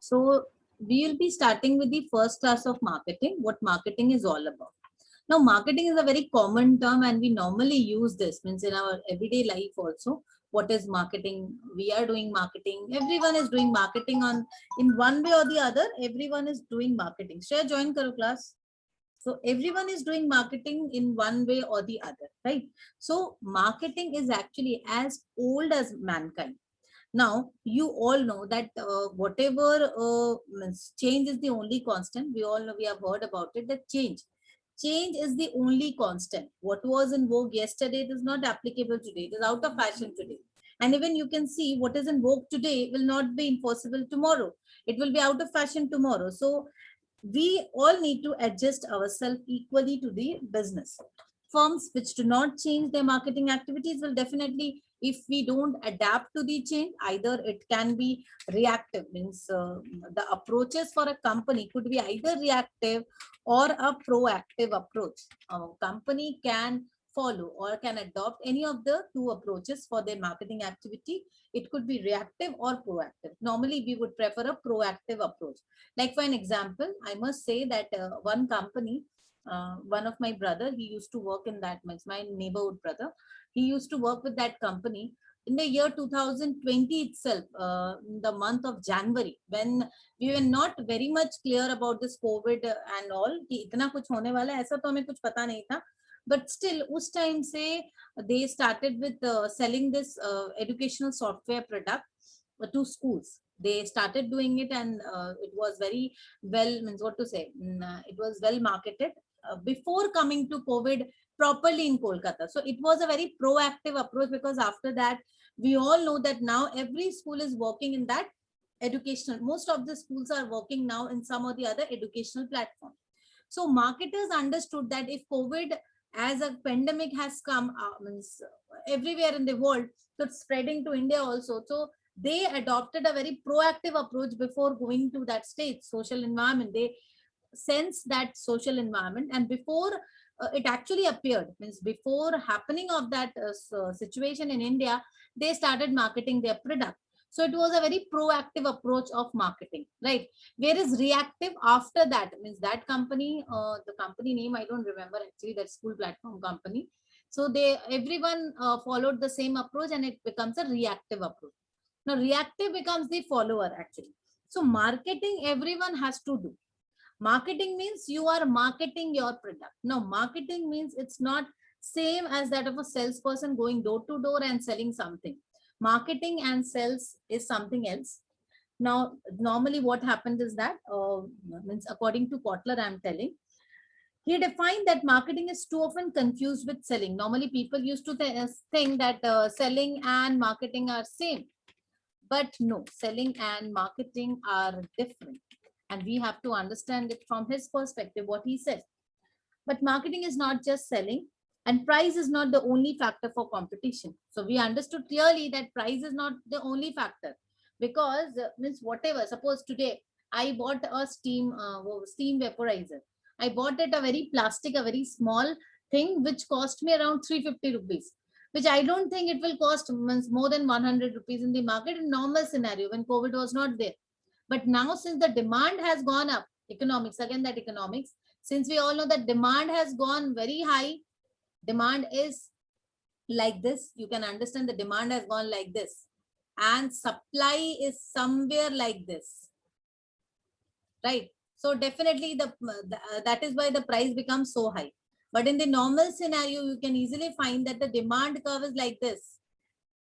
So we will be starting with the first class of marketing, what marketing is all about. Now, marketing is a very common term and we normally use this, means in our everyday life also. What is marketing? We are doing marketing. Everyone is doing marketing on in one way or the other. Everyone is doing marketing. Share join karo class. So everyone is doing marketing in one way or the other, right? So marketing is actually as old as mankind. Now, you all know that whatever change is the only constant. We all know, we have heard about it, that change is the only constant. What was in vogue yesterday, it is not applicable today. It is out of fashion today. And even you can see what is in vogue today will not be enforceable tomorrow. It will be out of fashion tomorrow. So we all need to adjust ourselves equally to the business. Firms which do not change their marketing activities will definitely, if we don't adapt to the change, either it can be reactive, means the approaches for a company could be either reactive or a proactive approach. A company can follow or can adopt any of the two approaches for their marketing activity. It could be reactive or proactive. Normally we would prefer a proactive approach. Like for an example, I must say that one company, one of my brother, he used to work in that, means my neighborhood brother, he used to work with that company in the year 2020 itself, in the month of January, when we were not very much clear about this COVID and all, कि इतना कुछ होने वाला है, ऐसा तो हमें कुछ पता नहीं था. But still, उस time से they started with selling this educational software product to schools. They started doing it and it was very well, means what to say, it was well marketed before coming to COVID properly in Kolkata. So it was a very proactive approach, because after that, we all know that now every school is working in that educational. Most of the schools are working now in some or the other educational platform. So marketers understood that if COVID as a pandemic has come, means everywhere in the world, so it's spreading to India also. So they adopted a very proactive approach before going to that state, social environment. They sense that social environment, and before it actually appeared, means before happening of that situation in India, they started marketing their product. So it was a very proactive approach of marketing, right? Whereas reactive after that, means that company, the company name I don't remember actually, that school platform company. So they, everyone followed the same approach and it becomes a reactive approach. Now reactive becomes the follower actually. So marketing everyone has to do. Marketing means you are marketing your product. Now marketing means it's not same as that of a salesperson going door to door and selling something. Marketing and sales is something else. Now normally what happens is that means according to Kotler, I'm telling, he defined that marketing is too often confused with selling. Normally people used to think that selling and marketing are same. But no, selling and marketing are different. And we have to understand it from his perspective, what he said. But marketing is not just selling, and price is not the only factor for competition. So we understood clearly that price is not the only factor, because means whatever, suppose today I bought a steam vaporizer. I bought it a very plastic, a very small thing, which cost me around 350 rupees, which I don't think it will cost more than 100 rupees in the market in normal scenario when COVID was not there. But now since the demand has gone up, economics, again that economics, since we all know that demand has gone very high, demand is like this, you can understand the demand has gone like this, and supply is somewhere like this, right? So definitely that is why the price becomes so high. But in the normal scenario, you can easily find that the demand curve is like this.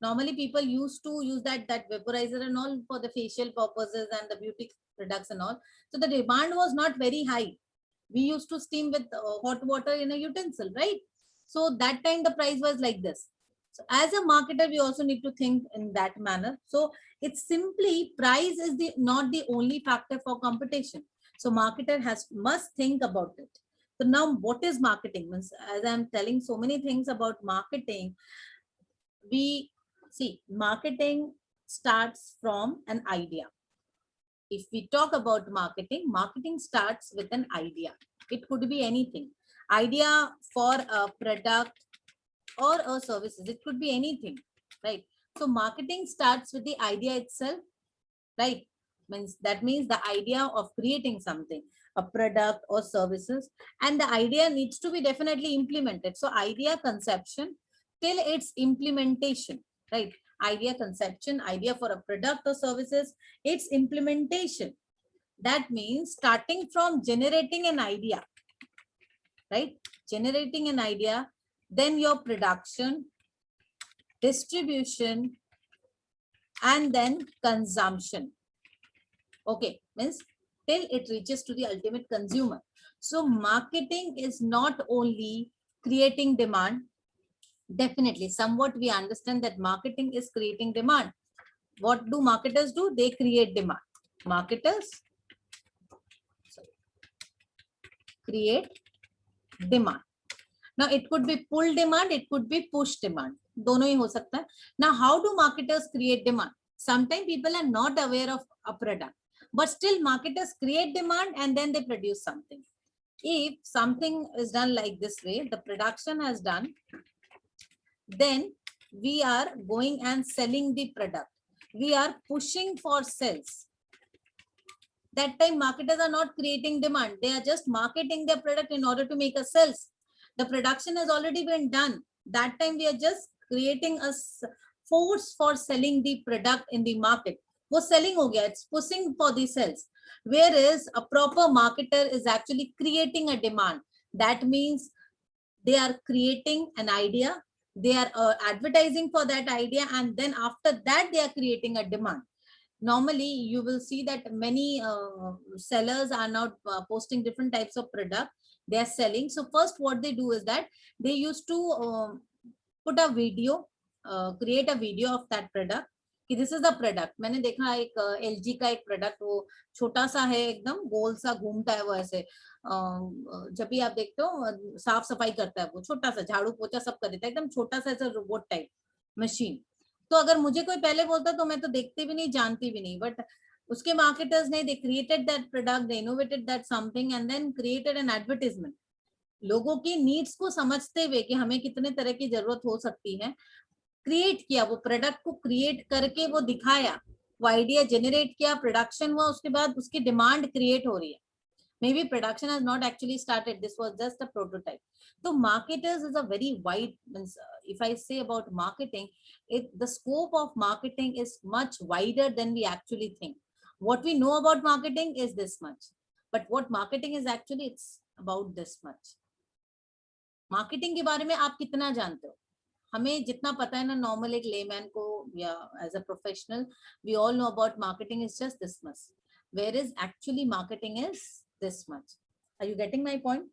Normally people used to use that vaporizer and all for the facial purposes and the beauty products and all. So the demand was not very high. We used to steam with hot water in a utensil, right? So that time the price was like this. So as a marketer, we also need to think in that manner. So it's simply price is the not the only factor for competition. So marketer must think about it. So now what is marketing? Means, as I'm telling so many things about marketing, we see marketing starts from an idea. If we talk about marketing, marketing starts with an idea. It could be anything. Idea for a product or a services. It could be anything, right? So marketing starts with the idea itself, right? means the idea of creating something, a product or services, and the idea needs to be definitely implemented. So idea conception till its implementation, right? Idea conception, idea for a product or services, its implementation. That means starting from generating an idea, right? Generating an idea, then your production, distribution, and then consumption. Okay, means till it reaches to the ultimate consumer. So marketing is not only creating demand. Definitely, somewhat we understand that marketing is creating demand. What do marketers do? They create demand. Marketers create demand. Now it could be pull demand, it could be push demand. दोनों ही हो सकता है. Now how do marketers create demand? Sometimes people are not aware of a product, but still marketers create demand and then they produce something. If something is done like this way, the production has done, then we are going and selling the product. We are pushing for sales. That time marketers are not creating demand. They are just marketing their product in order to make a sales. The production has already been done. That time we are just creating a force for selling the product in the market. वो selling हो गया, it's pushing for the sales. Whereas a proper marketer is actually creating a demand. That means they are creating an idea, they are advertising for that idea, and then after that they are creating a demand. Normally you will see that many sellers are now posting different types of product they are selling. So first what they do is that they used to put a video, create a video of that product कि this is the product. मैंने देखा एक LG का एक product, वो छोटा सा है, एकदम गोल सा घूमता है वो ऐसे, जब भी आप देखते हो साफ सफाई करता है, वो छोटा सा झाड़ू पोछा सब कर देता है, एकदम छोटा सा ऐसा रोबोट टाइप मशीन. तो अगर मुझे कोई पहले बोलता तो मैं तो देखती भी नहीं, जानती भी नहीं, बट उसके मार्केटर्स ने they created that product, they innovated that something and then created an advertisement. लोगों की नीड्स को समझते हुए कि हमें कितने तरह की जरूरत हो सकती है, क्रिएट किया, वो प्रोडक्ट को क्रिएट करके वो दिखाया, वो आइडिया जनरेट किया, प्रोडक्शन हुआ, उसके बाद उसकी डिमांड क्रिएट हो रही है. Maybe production has not actually started. This was just a prototype. So marketers is a very wide, if I say about marketing, the scope of marketing is much wider than we actually think. What we know about marketing is this much, but what marketing is actually, it's about this much. Marketing के बारे में आप कितना जानते हो? हमें जितना पता है ना, नॉर्मल एक लेमैन को या as a professional, we all know about marketing is just this much, where is actually marketing is this much. Are you getting my point?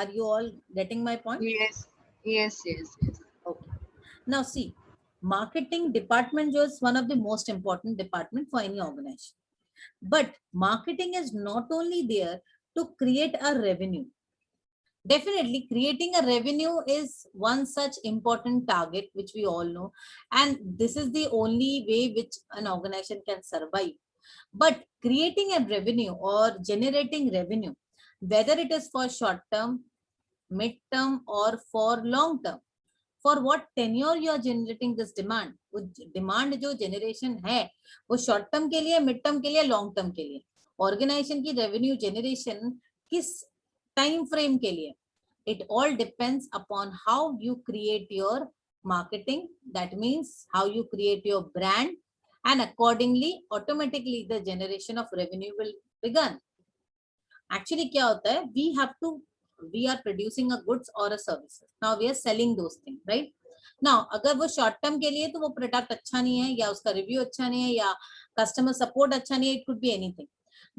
Are you all getting my point? Yes, yes, yes, yes. Okay. Now see, marketing department is one of the most important department for any organization. But marketing is not only there to create a revenue. Definitely creating a revenue is one such important target which we all know, and this is the only way which an organization can survive. But creating a revenue or generating revenue, whether it is for short term, mid term, or for long term, for what tenure you are generating this demand, वो demand जो generation है वो short term के लिए, mid term के लिए, long term के लिए, organization की revenue generation किस time frame के लिए, it all depends upon how you create your marketing. That means how you create your brand, and accordingly automatically the generation of revenue will begin. Actually क्या होता है, we are producing a goods or a service, now we are selling those things, right? Now अगर वो short term के लिए तो वो product अच्छा नहीं है, या उसका review अच्छा नहीं है, या customer support अच्छा नहीं है, it could be anything.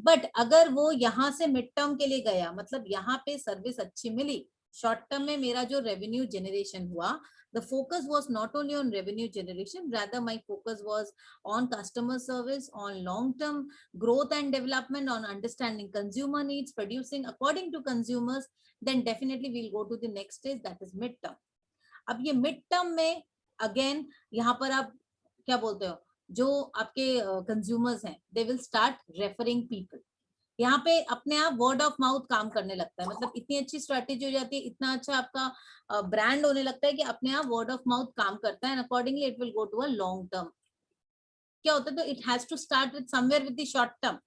But अगर वो यहाँ से mid term के लिए गया, मतलब यहाँ पे service अच्छी मिली, short term में मेरा जो revenue generation हुआ, the focus was not only on revenue generation, rather my focus was on customer service, on long-term growth and development, on understanding consumer needs, producing according to consumers, then definitely we'll go to the next stage, that is mid-term. अब ये mid-term में again यहाँ पर आप क्या बोलते हो, जो आपके consumers हैं, they will start referring people. यहाँ पे अपने आप वर्ड ऑफ माउथ काम करने लगता है, मतलब इतनी अच्छी स्ट्रेटेजी हो जाती है, इतना अच्छा आपका ब्रांड होने लगता है कि अपने आप वर्ड ऑफ माउथ काम करता है, and accordingly it will go to a long term. क्या होता है, तो it has to start with somewhere with the short term.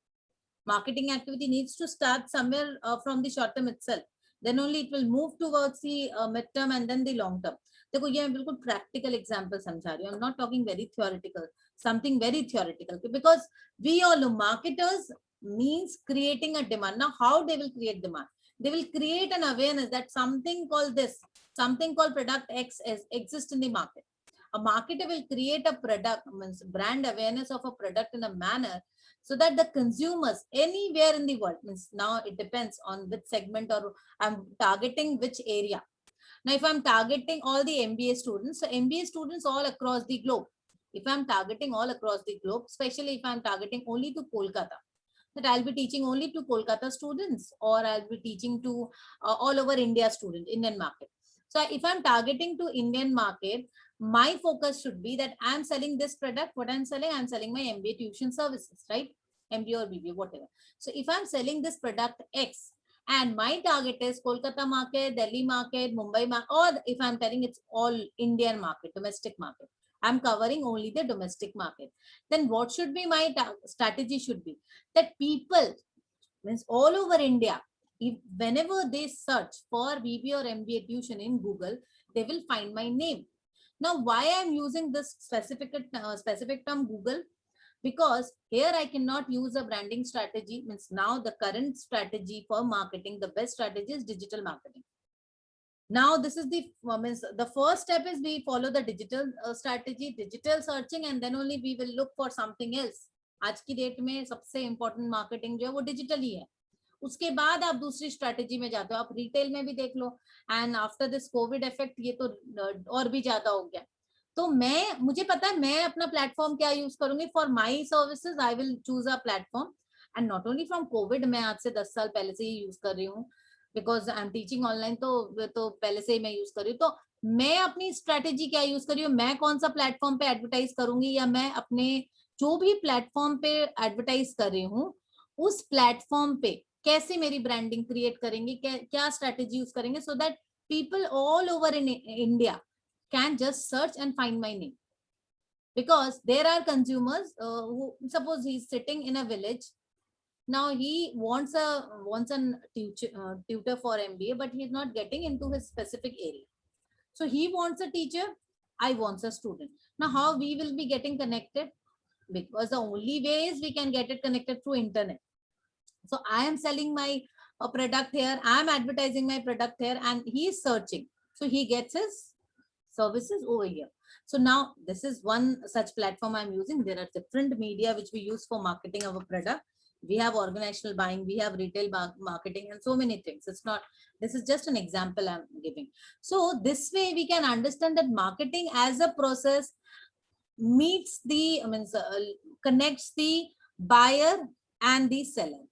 Marketing activity needs to start somewhere from the short term itself. Then only it will move towards the mid-term and then the long term. देखो ये मैं बिल्कुल practical example समझा रही हूँ. I'm not talking very theoretical. Something very theoretical, because we all know marketers means creating a demand. Now, how they will create demand? They will create an awareness that something called this, something called product X exists in the market. A marketer will create a product, means brand awareness of a product in a manner so that the consumers anywhere in the world, means now it depends on which segment or I'm targeting which area. Now if I'm targeting all the MBA students, so MBA students all across the globe, if I'm targeting all across the globe, especially if I'm targeting only to Kolkata, that I'll be teaching only to Kolkata students, or I'll be teaching to all over India students, Indian market. So if I'm targeting to Indian market, my focus should be that I'm selling this product. What I'm selling my MBA tuition services, right? MBA or BBA, whatever. So if I'm selling this product X, and my target is Kolkata market, Delhi market, Mumbai market, or if I'm telling it's all Indian market, domestic market, I'm covering only the domestic market. Then what should be my strategy should be that people, means all over India, if whenever they search for BBA or MBA tuition in Google, they will find my name. Now, why I'm using this specific term Google? Because here I cannot use a branding strategy. Means now the current strategy for marketing, the best strategy is digital marketing. Now this is the means the first step is we follow the digital strategy, digital searching, and then only we will look for something else. आज की date में सबसे important marketing जो है वो digital ही है. उसके बाद आप दूसरी स्ट्रेटेजी में जाते हो, आप रिटेल में भी देख लो, and after this Covid effect ये तो और भी ज्यादा हो गया. तो मुझे पता है मैं अपना प्लेटफॉर्म क्या यूज करूंगी for my services. I will choose a platform, and not only from Covid, मैं आज से 10 साल पहले से ही यूज कर रही हूँ, because I am teaching online, तो पहले से ही मैं यूज कर रही हूँ. तो मैं अपनी स्ट्रेटेजी क्या यूज कर रही हूँ, मैं कौन सा प्लेटफॉर्म पे एडवर्टाइज करूंगी, या मैं अपने जो भी प्लेटफॉर्म पे एडवर्टाइज कर रही हूँ उस प्लेटफॉर्म पे कैसे मेरी ब्रांडिंग क्रिएट करेंगे, क्या स्ट्रेटेजी यूज करेंगे, so that people all over in India can just search and find my name. Because there are consumers who, suppose he's sitting in a village, now he wants a tutor for MBA, but he's not getting into his specific area. So he wants a teacher, I want a student. Now how we will be getting connected? Because the only way is we can get it connected through internet. So I am selling my product here, I am advertising my product here, and he is searching, so he gets his services over here. So now this is one such platform I'm using. There are different media which we use for marketing our product. We have organizational buying, we have retail marketing, and so many things. It's not, this is just an example I'm giving. So this way we can understand that marketing as a process meets the, connects the buyer and the seller.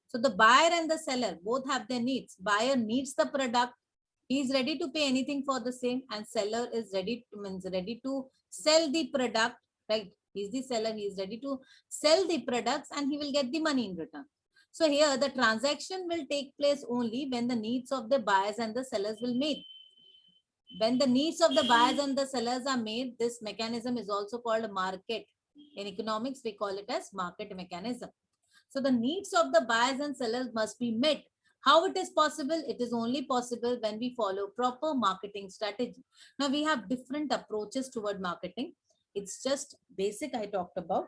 So the buyer and the seller both have their needs. Buyer needs the product, he is ready to pay anything for the same, and seller is ready to sell the product, right? He's the seller, he is ready to sell the products, and he will get the money in return. So here the transaction will take place only when the needs of the buyers and the sellers will meet. When the needs of the buyers and the sellers are made, this mechanism is also called market. In economics we call it as market mechanism. So the needs of the buyers and sellers must be met. How it is possible? It is only possible when we follow proper marketing strategy. Now we have different approaches toward marketing. It's just basic I talked about.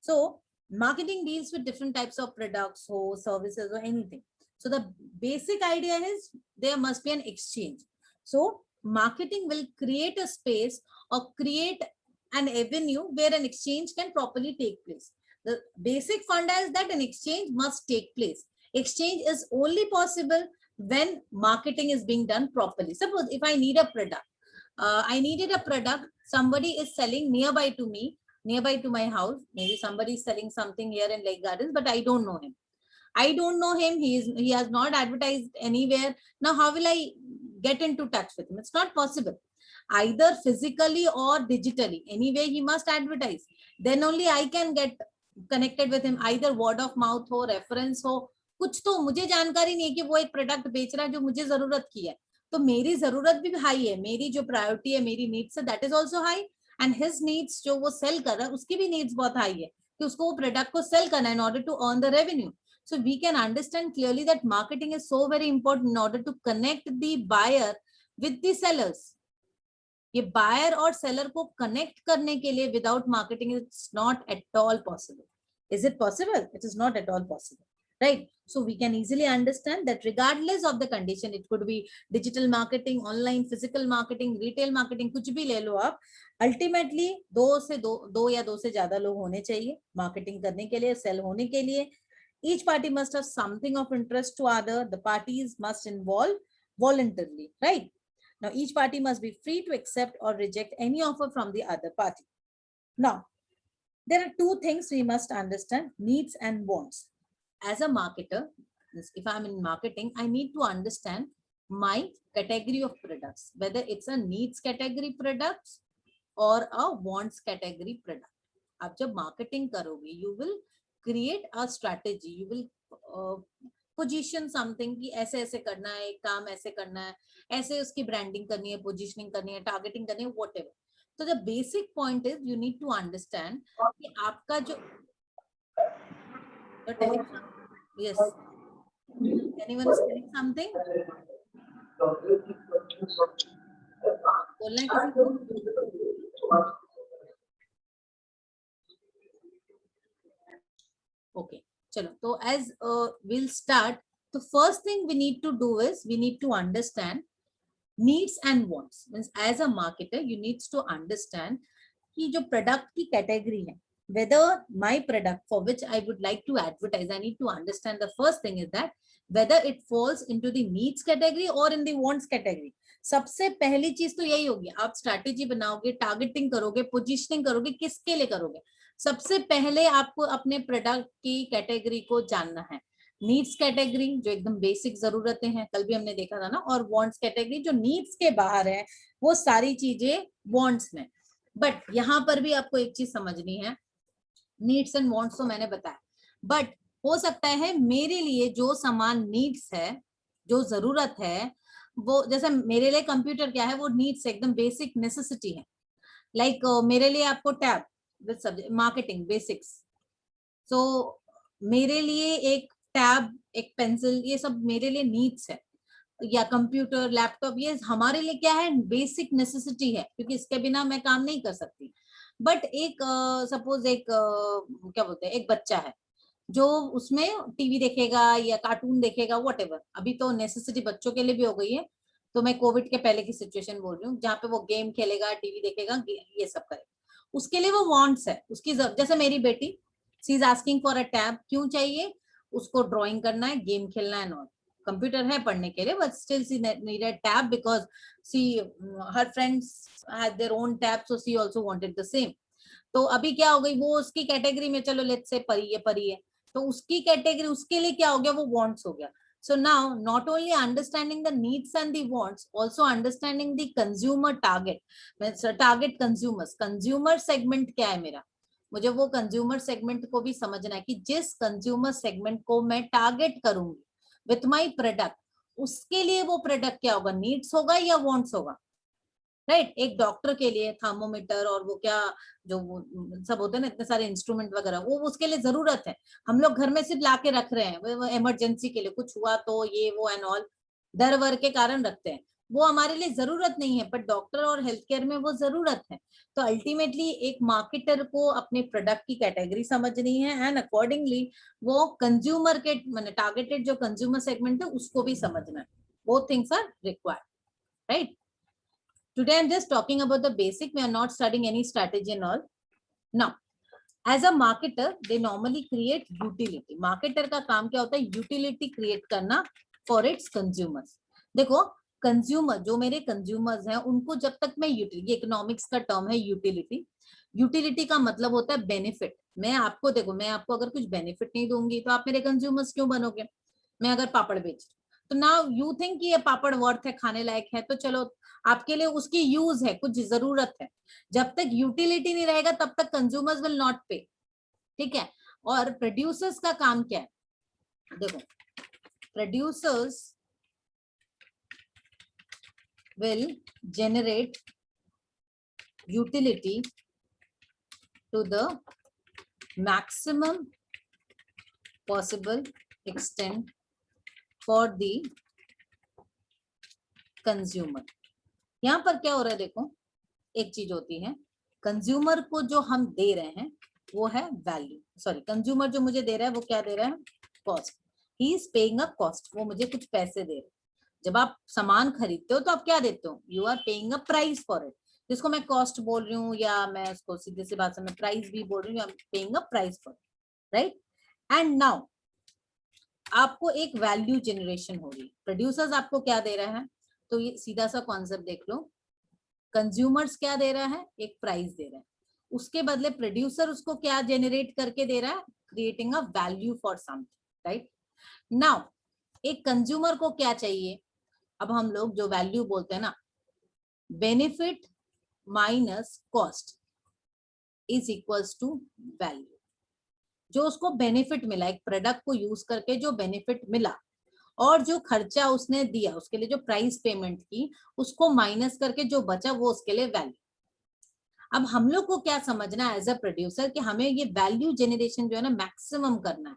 So marketing deals with different types of products or services or anything. So the basic idea is there must be an exchange. So marketing will create a space or create an avenue where an exchange can properly take place. The basic funda is that an exchange must take place. Exchange is only possible when marketing is being done properly. Suppose if I need a product, I needed a product, somebody is selling nearby to me, nearby to my house. Maybe somebody is selling something here in Lake Gardens, but I don't know him. I don't know him. He has not advertised anywhere. Now, how will I get into touch with him? It's not possible. Either physically or digitally. Anyway, he must advertise. Then only I can get connected with him. Either word of mouth or reference or कुछ तो मुझे जानकारी नहीं है कि वो एक product बेच रहा है जो मुझे जरूरत की है, तो मेरी जरूरत भी हाई है, मेरी जो प्रायोरिटी है, मेरी नीड्स है, that is also high, and his needs जो वो सेल कर रहा है उसकी भी नीड्स बहुत हाई है कि उसको वो प्रोडक्ट को सेल करना है in order to earn the revenue. So we can understand clearly that marketing is so very important in order to connect the buyer with the sellers. ये बायर और सेलर को कनेक्ट करने के लिए without marketing it's not at all possible. Is it possible? It is not at all possible, right? So we can easily understand that regardless of the condition, it could be digital marketing, online, physical marketing, retail marketing, कुछ भी ले लो आप, ultimately दो या दो से ज्यादा लोग होने चाहिए मार्केटिंग करने के लिए, सेल होने के लिए. Each party must have something of interest to other. The parties must involve voluntarily, right? Now, each party must be free to accept or reject any offer from the other party. Now, there are two things we must understand: needs and wants. As a marketer, if I'm in marketing, I need to understand my category of products, whether it's a needs category products or a wants category product. आप जब marketing करोगे, you will create a strategy, you will position something कि ऐसे ऐसे करना है, काम ऐसे करना है, ऐसे उसकी branding करनी है, positioning करनी है, targeting करनी है, whatever. So the basic point is you need to understand कि आपका जो yes, anyone is saying something? बोलना है किसी को? Okay, चलो. तो as we'll start, the first thing we need to do is we need to understand needs and wants. Means as a marketer, you need to understand कि जो product की category है, whether my product for which I would like to advertise, I need to understand the first thing is that whether it falls into the needs category or in the wants category. सबसे पहली चीज तो यही होगी, आप strategy बनाओगे, targeting करोगे, positioning करोगे, किसके लिए करोगे? सबसे पहले आपको अपने प्रोडक्ट की कैटेगरी को जानना है. नीड्स कैटेगरी जो एकदम बेसिक जरूरतें हैं, कल भी हमने देखा था ना, और वांट्स कैटेगरी जो नीड्स के बाहर है, वो सारी चीजें वांट्स में. बट यहाँ पर भी आपको एक चीज समझनी है, नीड्स एंड वांट्स तो मैंने बताया, बट हो सकता है मेरे लिए जो सामान नीड्स है, जो जरूरत है, वो जैसे मेरे लिए कंप्यूटर क्या है, वो नीड्स एकदम बेसिक नेसेसिटी है. लाइक मेरे लिए आपको tab with subject marketing basics, so मेरे लिए एक टैब, एक पेंसिल, ये सब मेरे लिए नीड्स है, या कंप्यूटर, लैपटॉप, ये हमारे लिए क्या है, बेसिक नेसेसिटी है, क्योंकि इसके बिना मैं काम नहीं कर सकती. बट एक सपोज एक क्या बोलते हैं, एक बच्चा है जो उसमें टीवी देखेगा या कार्टून देखेगा, व्हाटएवर. अभी तो नेसेसिटी बच्चों के लिए भी हो गई है, तो मैं कोविड के पहले की सिचुएशन बोल रही हूँ, जहाँ पे वो गेम खेलेगा, टीवी देखेगा, ये सब करेगा, उसके लिए वो वांट्स है, उसकी जैसे मेरी बेटी, she is asking for a tab. क्यों चाहिए? उसको ड्राइंग करना है, गेम खेलना है, नॉट कंप्यूटर है पढ़ने के लिए, but still she needed tab because see her friends had their own tab, so she also wanted the same. तो अभी क्या हो गई, वो उसकी कैटेगरी में, चलो लेट्स से परी है, तो उसकी कैटेगरी, उसके लिए क्या हो गया, वो वांट्स हो गया. So now not only understanding the needs and the wants, also understanding the consumer target. Target consumers, consumer segment क्या है मेरा, मुझे वो कंज्यूमर सेगमेंट को भी समझना है कि जिस कंज्यूमर सेगमेंट को मैं टारगेट करूंगी विथ माय प्रोडक्ट, उसके लिए वो प्रोडक्ट क्या होगा, नीड्स होगा या वांट्स होगा, राइट? एक डॉक्टर के लिए थर्मोमीटर और वो क्या जो सब होते हैं ना, इतने सारे इंस्ट्रूमेंट वगैरह, वो उसके लिए जरूरत है. हम लोग घर में सिर्फ लाके रख रहे हैं, इमरजेंसी के लिए कुछ हुआ तो ये वो एंड ऑल, डर वर के कारण रखते हैं, वो हमारे लिए जरूरत नहीं है, बट डॉक्टर और हेल्थ केयर में वो जरूरत है. तो अल्टीमेटली एक मार्केटर को अपने प्रोडक्ट की कैटेगरी समझनी है, एंड अकॉर्डिंगली वो कंज्यूमर के मैंने टारगेटेड जो कंज्यूमर सेगमेंट है उसको भी समझना है. Both things are required, right? Today I'm just talking about the basic. We are not studying any strategy and all. Now, as a marketer, they normally create utility. Marketer का काम क्या होता है, utility create करना for its consumers. देखो, consumer जो मेरे consumers हैं, उनको जब तक मैं utility, economics का term है utility. Utility का मतलब होता है benefit. मैं आपको देखो, मैं आपको अगर कुछ benefit नहीं दूंगी तो आप मेरे consumers क्यों बनोगे? मैं अगर पापड़ बेच, तो नाउ यू थिंक कि ये पापड़ वर्थ है, खाने लायक है, तो चलो आपके लिए उसकी यूज है, कुछ जरूरत है. जब तक यूटिलिटी नहीं रहेगा तब तक कंज्यूमर्स विल नॉट पे, ठीक है? और प्रोड्यूसर्स का काम क्या है, देखो producers will generate utility to the maximum possible extent for the consumer. यहां पर क्या हो रहा है देखो, एक चीज होती है, कंज्यूमर को जो हम दे रहे हैं वो है वैल्यू, सॉरी कंज्यूमर जो मुझे दे रहा है वो क्या दे रहा है, cost. He is paying a cost, वो मुझे कुछ पैसे दे रहे हैं. जब आप सामान खरीदते हो तो आप क्या देते हो, you are paying a price for it, जिसको मैं कॉस्ट बोल रही हूँ या मैं उसको सीधे सी भाषा में प्राइस भी बोल रही हूँ, paying a price for, right. And now आपको एक वैल्यू जनरेशन हो रही, प्रोड्यूसर्स आपको क्या दे रहा है, तो ये सीधा सा कॉन्सेप्ट देख लो, कंज्यूमर्स क्या दे रहा है, एक प्राइस दे रहा है, उसके बदले प्रोड्यूसर उसको क्या जेनरेट करके दे रहा है, creating a value for something, right. Now एक कंज्यूमर को क्या चाहिए, अब हम लोग जो वैल्यू बोलते हैं ना, benefit minus cost is equals to value. जो उसको बेनिफिट मिला, एक प्रोडक्ट को यूज करके जो बेनिफिट मिला और जो खर्चा उसने दिया, उसके लिए जो प्राइस पेमेंट की, उसको माइनस करके जो बचा वो उसके लिए वैल्यू. अब हम लोग को क्या समझना है एज अ प्रोड्यूसर कि हमें ये वैल्यू जनरेशन जो है ना मैक्सिमम करना है,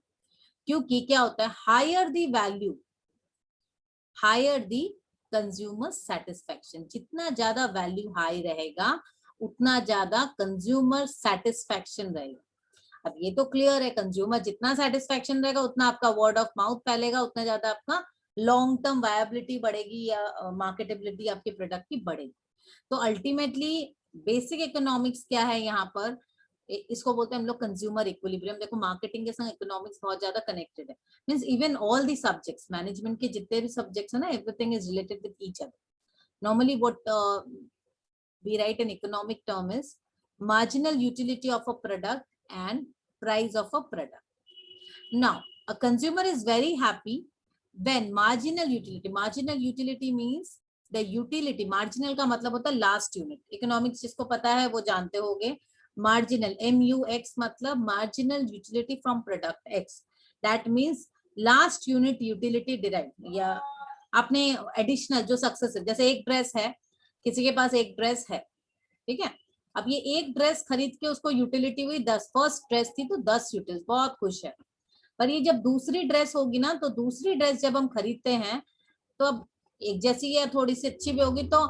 क्योंकि क्या होता है, हायर दी वैल्यू हायर दी कंज्यूमर सेटिस्फेक्शन. जितना ज्यादा वैल्यू हाई रहेगा उतना ज्यादा कंज्यूमर सेटिस्फेक्शन रहेगा. अब ये तो क्लियर है, कंज्यूमर जितना सेटिस्फेक्शन रहेगा उतना आपका वर्ड ऑफ माउथ फैलेगा, उतना ज्यादा आपका लॉन्ग टर्म वायबिलिटी बढ़ेगी या मार्केटेबिलिटी आपके प्रोडक्ट की बढ़ेगी. तो अल्टीमेटली बेसिक इकोनॉमिक्स क्या है यहाँ पर, इसको बोलते हैं हम लोग कंज्यूमर इक्विलिब्रियम. देखो मार्केटिंग के संग इकोनॉमिक्स बहुत ज्यादा कनेक्टेड है, means even all the subjects, management के जितने भी सब्जेक्ट्स है ना, everything is related with each other. Normally what we write in economic term is marginal utility of a product and price of a product. Now a consumer is very happy when marginal utility means the utility, marginal का मतलब होता है last unit. Economics जिसको पता है वो जानते होंगे, marginal MUX मतलब marginal utility from product X, that means last unit utility derived. या आपने एडिशनल जो सक्सेस है, जैसे एक ड्रेस है, किसी के पास एक ड्रेस है, ठीक है, अब ये एक ड्रेस खरीद के उसको यूटिलिटी हुई 10, फर्स्ट ड्रेस थी तो 10 यूटिलिटी, बहुत खुश है. पर ये जब दूसरी ड्रेस होगी ना, तो दूसरी ड्रेस जब हम खरीदते हैं तो अब एक जैसी है, थोड़ी सी अच्छी भी होगी, तो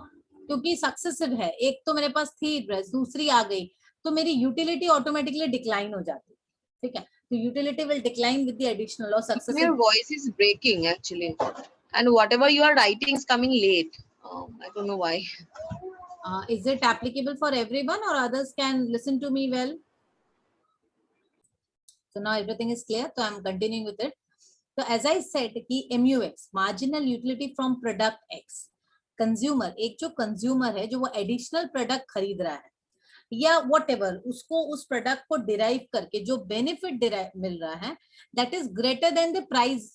क्योंकि सक्सेसिव है, एक तो मेरे पास थी ड्रेस, दूसरी आ गई, तो मेरी यूटिलिटी ऑटोमेटिकली डिक्लाइन हो जाती है. ठीक है, तो utility will decline with the additional और Your successive. voice is breaking actually, and whatever you are writing is coming late. I don't know why. Is it applicable for everyone or others can listen to me well? So now everything is clear, so I'm continuing with it. So as I said कि MUX marginal utility from product X, consumer, एक जो consumer है जो वो additional product खरीद रहा है या whatever, उसको उस product को derive करके जो benefit मिल रहा है, that is greater than the price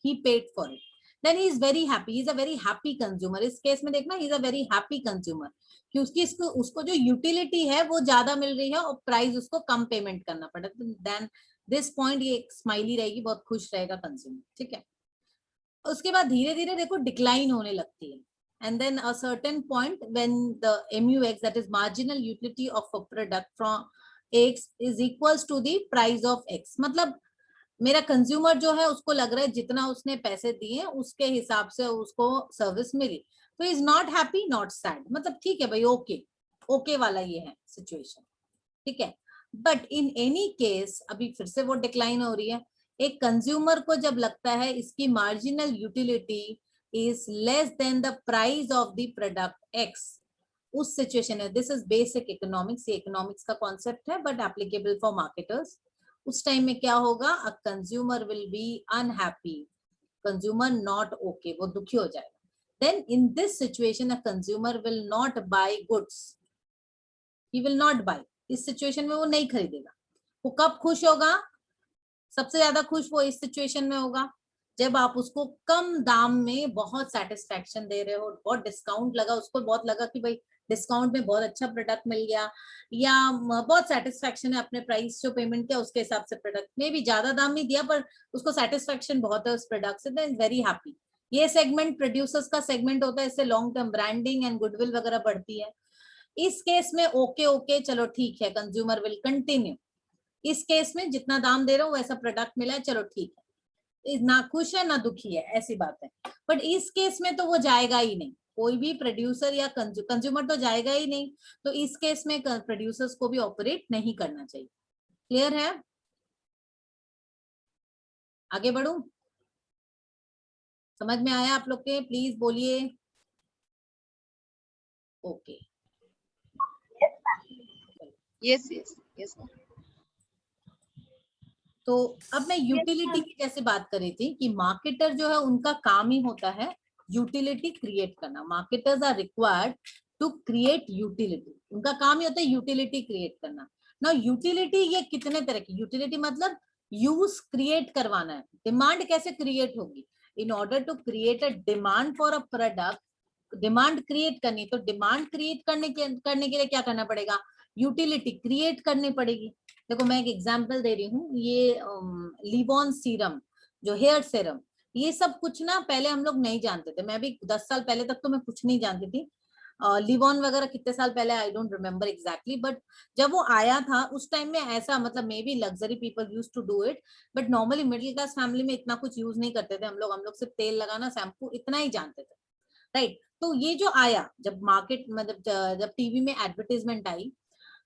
he paid for it, then he is very happy, he is a very happy consumer. इस केस में देखना, he is a very happy consumer कि उसको जो यूटिलिटी है वो ज्यादा मिल रही है और प्राइस उसको कम पेमेंट करना पड़ा. देन दिस पॉइंट ये स्माइली रहेगी, बहुत खुश रहेगा कंज्यूमर. ठीक है, उसके बाद धीरे धीरे देखो डिक्लाइन होने लगती है, and then a certain point when the MUX, that is marginal utility of a product from X is equals to the price of X. मतलब मेरा कंज्यूमर जो है उसको लग रहा है जितना उसने पैसे दिए उसके हिसाब से उसको सर्विस मिली, तो is not happy not sad, मतलब ठीक है भाई, ओके ओके वाला ये है सिचुएशन. ठीक है, बट इन एनी केस अभी फिर से वो डिक्लाइन हो रही है. एक कंज्यूमर को जब लगता है इसकी marginal utility is less than the price of the product x, उस सिचुएशन है, दिस इज बेसिक इकोनॉमिक्स, ये इकोनॉमिक्स का कॉन्सेप्ट है बट एप्लीकेबल फॉर मार्केटर्स. उस टाइम में क्या होगा, a consumer will be unhappy, consumer not okay, वो दुखी हो जाएगा. Then in this situation a consumer will not buy goods, he will not buy. इस सिचुएशन में वो नहीं खरीदेगा. वो कब खुश होगा, सबसे ज्यादा खुश वो इस सिचुएशन में होगा जब आप उसको कम दाम में बहुत सेटिस्फेक्शन दे रहे हो, बहुत डिस्काउंट लगा, उसको बहुत लगा कि भाई डिस्काउंट में बहुत अच्छा प्रोडक्ट मिल गया, या बहुत सेटिस्फेक्शन है अपने प्राइस जो पेमेंट किया उसके हिसाब से, प्रोडक्ट में भी ज्यादा दाम नहीं दिया पर उसको सेटिस्फेक्शन बहुत है उस प्रोडक्ट से, देन वेरी हैप्पी। ये सेगमेंट प्रोड्यूसर्स का सेगमेंट होता है, इससे long term branding and goodwill वगैरह बढ़ती है। इस केस में ओके ओके चलो ठीक है, कंज्यूमर विल कंटिन्यू। इस केस में जितना दाम दे रहा हूँ वैसा प्रोडक्ट मिला है, चलो ठीक है, ना खुश है ना दुखी है, ऐसी बात है। बट इस केस में तो वो जाएगा ही नहीं, कोई भी प्रोड्यूसर या कंज्यूमर तो जाएगा ही नहीं, तो इस केस में प्रोड्यूसर्स को भी ऑपरेट नहीं करना चाहिए। क्लियर है? आगे बढ़ू? समझ में आया आप लोग के? प्लीज बोलिए। Okay, Yes, yes, yes, ma'am. तो अब मैं यूटिलिटी की जैसे बात कर रही थी कि मार्केटर जो है उनका काम ही होता है यूटिलिटी क्रिएट करना। Marketers are required to create utility, उनका काम ही होता है यूटिलिटी क्रिएट करना। ना यूटिलिटी ये कितने तरह की यूटिलिटी, मतलब यूज क्रिएट करवाना है। डिमांड कैसे क्रिएट होगी? In order to create a demand for a product, demand create करनी, तो डिमांड क्रिएट करने के लिए क्या करना पड़ेगा? यूटिलिटी क्रिएट करनी पड़ेगी। देखो मैं एक एग्जांपल दे रही हूँ, ये लिवॉन सीरम, जो हेयर सीरम, ये सब कुछ ना पहले हम लोग नहीं जानते थे। मैं भी 10 साल पहले तक तो मैं कुछ नहीं जानती थी। लिवॉन वगैरह कितने साल पहले I don't remember exactly, but जब वो आया था उस टाइम में ऐसा, मतलब maybe luxury people use to do it, but normally middle class family में इतना कुछ यूज नहीं करते थे हम लोग। सिर्फ तेल लगाना, शैम्पू, इतना ही जानते थे, राइट? तो ये जो आया, जब मार्केट, मतलब जब टीवी में एडवर्टीजमेंट आई,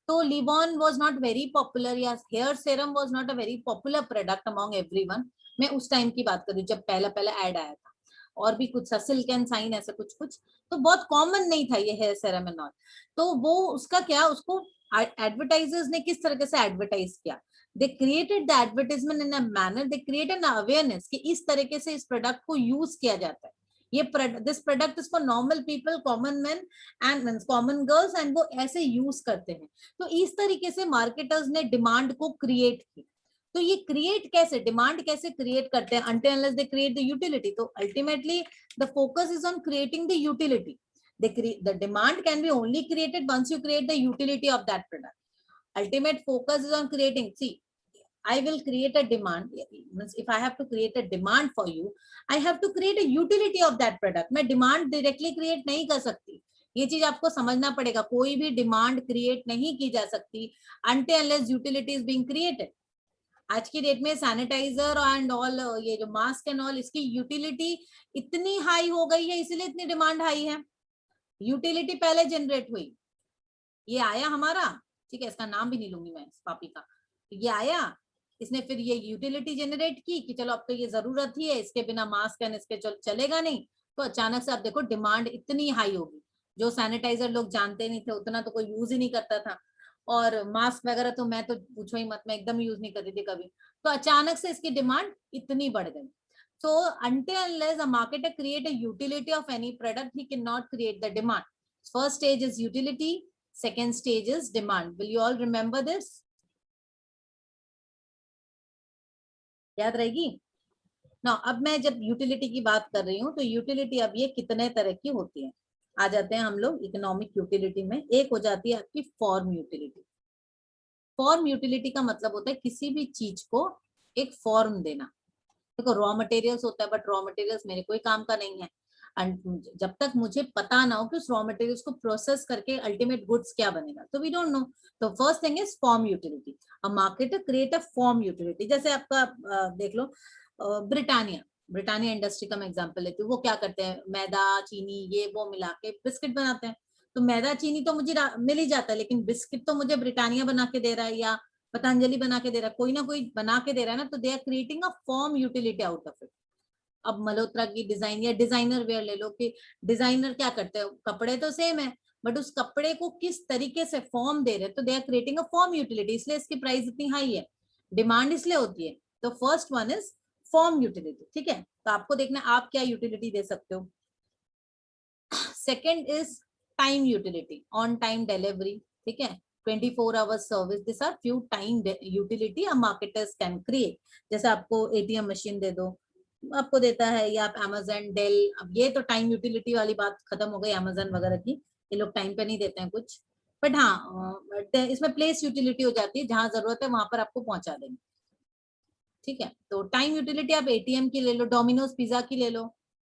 तो Livon was not very popular, या hair serum was not a very popular product among everyone. मैं उस टाइम की बात कर रही हूँ जब पहला पहला एड आया था। और भी कुछ सिल्क एंड साइन, ऐसा कुछ कुछ, तो बहुत कॉमन नहीं था ये हेयर सीरम एंड ऑल। तो वो उसका क्या, उसको एडवर्टाइजर्स ने किस तरह से एडवर्टाइज किया? They created the advertisement in a manner, they created an awareness कि इस तरीके से इस प्रोडक्ट को यूज किया जाता है। ये this product is for normal people, common man and common girls, and वो ऐसे यूज करते हैं। तो इस तरीके से मार्केटर्स ने डिमांड को क्रिएट की। तो ये क्रिएट कैसे, डिमांड कैसे क्रिएट करते हैं? until unless they create the utility. तो ultimately the focus is on creating the utility. The demand can be only created once you create the utility of that product. Ultimate focus is on creating, see, I will create a demand. If I have to create a demand for you, I have to create a utility of that product. मैं demand directly create नहीं कर सकती, ये चीज आपको समझना पड़ेगा। कोई भी डिमांड क्रिएट नहीं की जा सकती until unless utility is being created. आज की डेट में सैनिटाइजर एंड ऑल, ये जो मास्क एंड ऑल, इसकी यूटिलिटी इतनी हाई हो गई है, इसलिए इतनी डिमांड हाई है। यूटिलिटी पहले जनरेट हुई, ये आया हमारा, ठीक है, इसका नाम भी नहीं लूंगी मैं, इस पापी का। ये आया, इसने फिर ये यूटिलिटी जनरेट की कि चलो अब तो ये जरूरत ही है, इसके बिना मास्क एंड इसके चलेगा नहीं। तो अचानक से आप देखो डिमांड इतनी हाई होगी। जो सैनिटाइजर लोग जानते नहीं थे उतना तो कोई यूज ही नहीं करता था, और मास्क वगैरह तो मैं तो पूछो ही मत, मैं एकदम यूज नहीं करती थी कभी। तो अचानक से इसकी डिमांड इतनी बढ़ गई। So until unless a marketer create a utility of any product, he cannot create the demand. First stage is utility, second stage is demand. Will you all remember this? याद रहेगी ना? अब मैं जब यूटिलिटी की बात कर रही हूँ, तो यूटिलिटी अब ये कितने तरह की होती है, आ जाते हैं हम लोग इकोनॉमिक यूटिलिटी में। एक हो जाती है आपकी फॉर्म यूटिलिटी। फॉर्म यूटिलिटी का मतलब होता है किसी भी चीज को एक फॉर्म देना। देखो रॉ मटेरियल्स होता है, बट रॉ मटेरियल्स मेरे कोई काम का नहीं है, एंड जब तक मुझे पता ना हो कि उस रॉ मटेरियल्स को प्रोसेस करके अल्टीमेट गुड्स क्या बनेगा, तो वी डोंट नो। तो first thing is form utility. A marketer create a form utility. जैसे आपका देख लो, ब्रिटानिया, ब्रिटानिया इंडस्ट्री का मैं एग्जांपल लेती हूँ। वो क्या करते हैं, मैदा चीनी ये वो मिला के बिस्किट बनाते हैं। तो मैदा चीनी तो मुझे मिल ही जाता है, लेकिन बिस्किट तो मुझे ब्रिटानिया बना के दे रहा है, या पतंजलि बना के दे रहा है, कोई ना कोई बना के दे रहा है ना। तो they are creating a form utility out of it. अब मल्होत्रा की डिजाइन या डिजाइनर वेयर ले लो, कि डिजाइनर क्या करते हैं, कपड़े तो सेम है, बट उस कपड़े को किस तरीके से फॉर्म दे रहे हैं, तो they are creating a form utility, इसलिए इसकी प्राइस इतनी हाई है, डिमांड इसलिए होती है। तो first one is form utility, ठीक है। तो आपको देखना आप क्या यूटिलिटी दे सकते हो। Second is time utility, on time delivery, ठीक है, 24 hours service. This are few time utility a marketers can create. जैसे आपको एटीएम मशीन दे दो, आपको देता है, या आप अमेजन, डेल, अब ये तो टाइम यूटिलिटी वाली बात खत्म हो गई अमेजन वगैरह की। ये लोग टाइम पे नहीं देते हैं कुछ, बट हाँ इसमें प्लेस यूटिलिटी हो जाती है, जहां जरूरत है वहां पर आपको पहुंचा देंगे। ठीक है, तो टाइम यूटिलिटी आप एटीएम की ले लो, डोमिनोज पिज्जा की ले लो,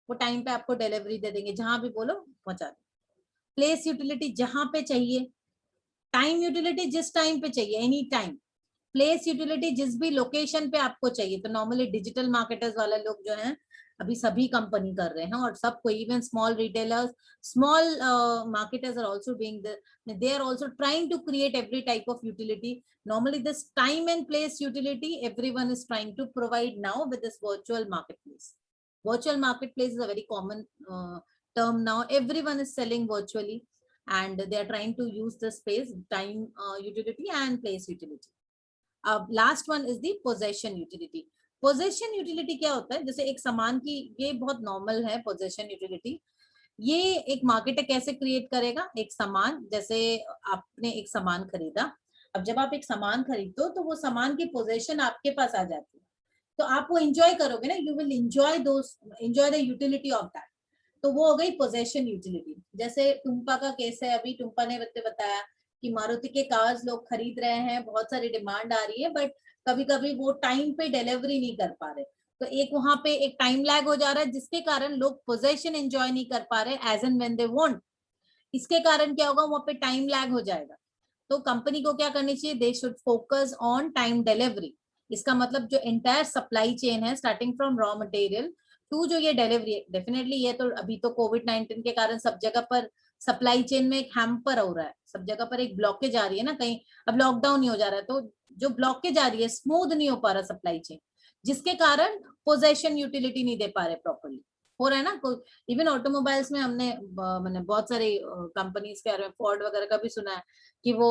वो टाइम पे आपको डिलीवरी दे देंगे, जहां भी बोलो पहुंचा देंगे। प्लेस यूटिलिटी जहां पे चाहिए, टाइम यूटिलिटी जिस टाइम पे चाहिए, एनी टाइम। प्लेस यूटिलिटी जिस भी लोकेशन पे आपको चाहिए। तो नॉर्मली डिजिटल मार्केटर्स वाले लोग जो हैं अभी सभी कंपनी कर रहे हैं, और सब कोई, even small retailers, small marketers are also doing they are also trying to create every type of utility. Normally this time and place utility everyone is trying to provide now with this virtual marketplace. Virtual marketplace is a very common term now. Everyone is selling virtually, and they are trying to use the space, time utility and place utility. Last one is the possession utility. Possession utility क्या होता है, जैसे एक सामान की, ये बहुत normal है पोजेशन यूटिलिटी। ये एक मार्केटर कैसे क्रिएट करेगा, एक सामान, जैसे आपने एक सामान खरीदा, अब जब आप एक सामान खरीदते हो तो वो सामान की पोजेशन आपके पास आ जाती है, तो आप वो एंजॉय करोगे ना, you will enjoy the utility of that. तो वो हो गई पोजेशन यूटिलिटी। जैसे टुम्पा का केस है, अभी टुम्पा ने बताया कि मारुति के कार्स लोग खरीद रहे हैं, बहुत सारी डिमांड आ रही है, बट कभी कभी वो टाइम पे डिलीवरी नहीं कर पा रहे, तो एक वहां पे एक टाइम लैग हो जा रहा है, जिसके कारण लोग पोजेशन एंजॉय नहीं कर पा रहे as and when they want. इसके कारण क्या होगा, वहां पे टाइम लैग हो जाएगा। तो कंपनी को क्या करनी चाहिए, they should focus on time delivery. इसका मतलब जो एंटायर सप्लाई चेन है, starting from raw material to जो ये डिलीवरी, डेफिनेटली ये तो अभी तो कोविड-19 के कारण सब जगह पर सप्लाई चेन में एक हैम्पर हो रहा है, सब जगह पर एक ब्लॉकेज आ रही है ना, कहीं अब लॉकडाउन नहीं हो जा रहा है, तो जो ब्लॉकेज आ रही है, स्मूथ नहीं हो पा रहा सप्लाई चेन, जिसके कारण पोजेशन यूटिलिटी नहीं दे पा रहे प्रॉपर्ली। हो रहा है ना, इवन ऑटोमोबाइल्स में हमने मैंने बहुत सारी कंपनीज के बारे में, फोर्ड वगैरह का भी सुना है कि वो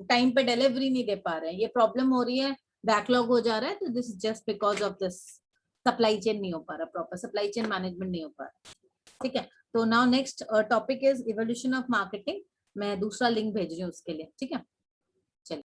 टाइम पे डिलीवरी नहीं दे पा रहे हैं, ये प्रॉब्लम हो रही है, बैकलॉग हो जा रहा है। तो this is just because of this, supply chain नहीं हो पा रहा, प्रॉपर सप्लाई चेन मैनेजमेंट नहीं हो पा रहा। ठीक है, तो now next topic is evolution of marketing. मैं दूसरा लिंक भेज रही हूँ उसके लिए, ठीक है।